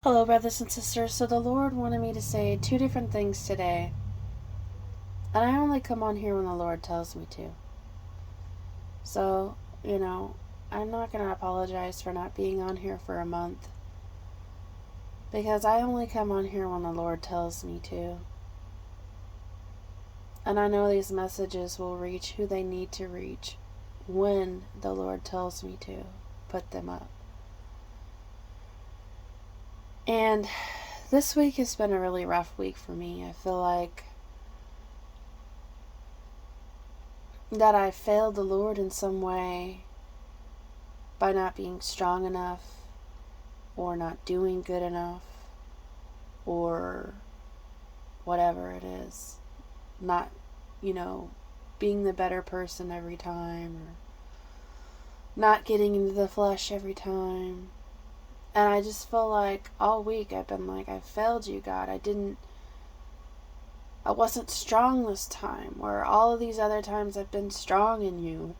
Hello, brothers and sisters. So, the Lord wanted me to say two different things today, and I only come on here when the Lord tells me to. So, I'm not going to apologize for not being on here for a month, because I only come on here when the Lord tells me to. And I know these messages will reach who they need to reach when the Lord tells me to put them up. And this week has been a really rough week for me. I feel like that I failed the Lord in some way by not being strong enough, or not doing good enough, or whatever it is. Not, being the better person every time, or not getting into the flesh every time. And I just feel like all week I've been like, I failed you, God. I wasn't strong this time, where all of these other times I've been strong in you.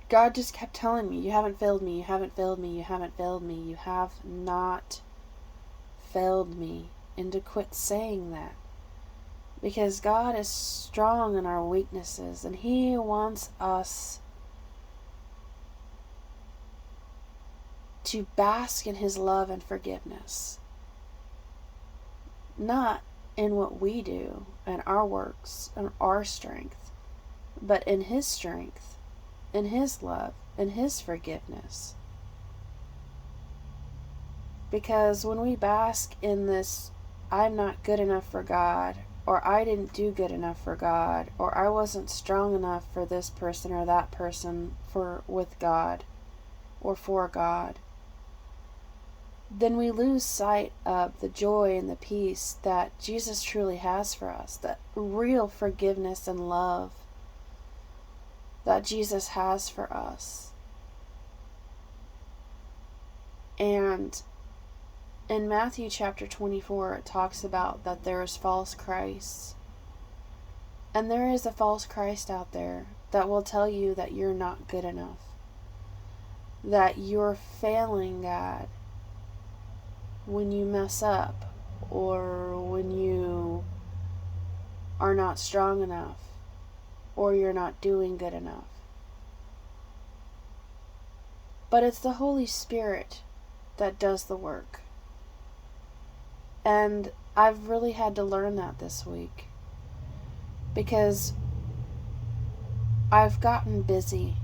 God just kept telling me, you haven't failed me, you haven't failed me, you haven't failed me, you have not failed me. And to quit saying that. Because God is strong in our weaknesses, and He wants us to bask in His love and forgiveness. Not in what we do, and our works, and our strength, but in His strength, in His love, in His forgiveness. Because when we bask in this, I'm not good enough for God, or I didn't do good enough for God, or I wasn't strong enough for this person or that person with God, or for God, then we lose sight of the joy and the peace that Jesus truly has for us, that real forgiveness and love that Jesus has for us. And in Matthew chapter 24, it talks about that there is false Christs. And there is a false Christ out there that will tell you that you're not good enough, that you're failing God when you mess up, or when you are not strong enough, or you're not doing good enough. But it's the Holy Spirit that does the work. And I've really had to learn that this week, because I've gotten busy.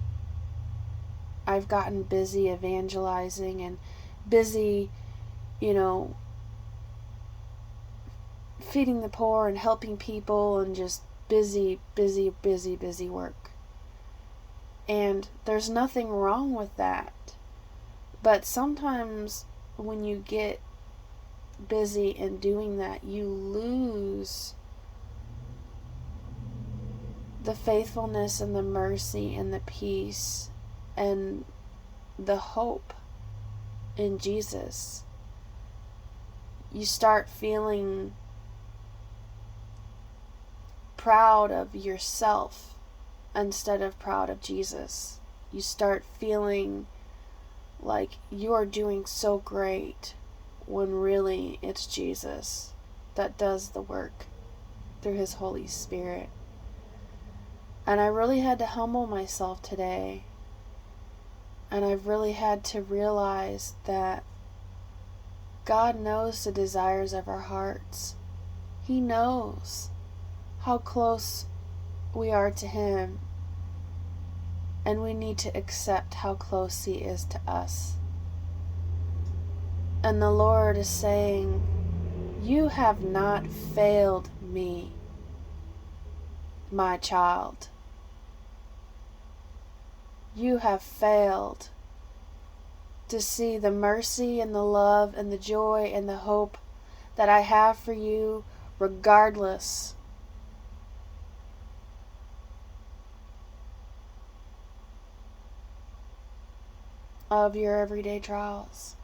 I've gotten busy evangelizing, and busy, feeding the poor and helping people, and just busy work. And there's nothing wrong with that. But sometimes when you get busy in doing that, you lose the faithfulness and the mercy and the peace and the hope in Jesus. You start feeling proud of yourself instead of proud of Jesus. You start feeling like you are doing so great, when really it's Jesus that does the work through His Holy Spirit. And I really had to humble myself today, and I've really had to realize that God knows the desires of our hearts. He knows how close we are to Him, and we need to accept how close He is to us. And the Lord is saying, you have not failed me, my child. You have failed to see the mercy and the love and the joy and the hope that I have for you, regardless of your everyday trials.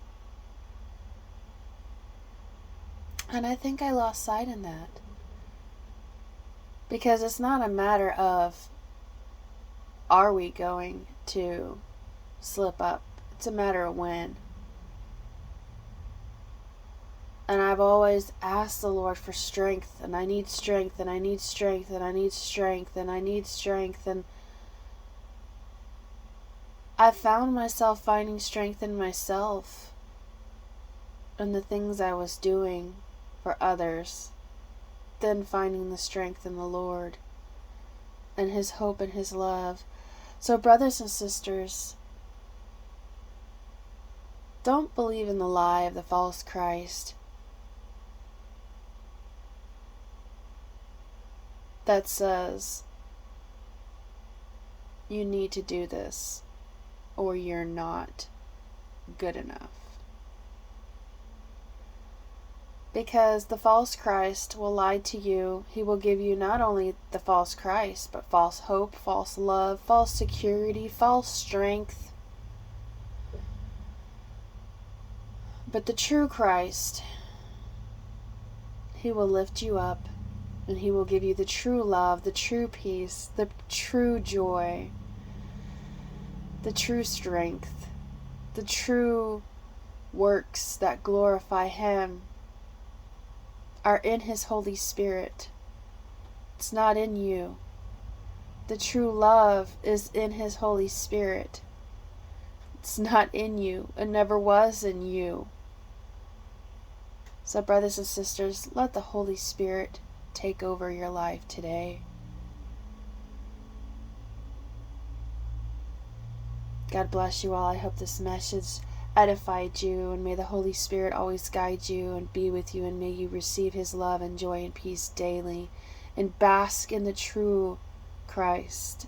And I think I lost sight in that, because it's not a matter of, are we going to slip up? It's a matter of when. And I've always asked the Lord for strength, and I need strength, and I need strength, and I need strength, and I need strength, and I found myself finding strength in myself and the things I was doing for others, then finding the strength in the Lord and His hope and His love. So brothers and sisters, don't believe in the lie of the false Christ that says you need to do this or you're not good enough. Because the false Christ will lie to you. He will give you not only the false Christ, but false hope, false love, false security, false strength. But the true Christ, He will lift you up, and He will give you the true love, the true peace, the true joy, the true strength, the true works that glorify Him are in His Holy Spirit. It's not in you. The true love is in His Holy Spirit. It's not in you. It never was in you. So brothers and sisters, let the Holy Spirit take over your life today. God bless you all. I hope this message edified you, and may the Holy Spirit always guide you and be with you, and may you receive His love and joy and peace daily and bask in the true Christ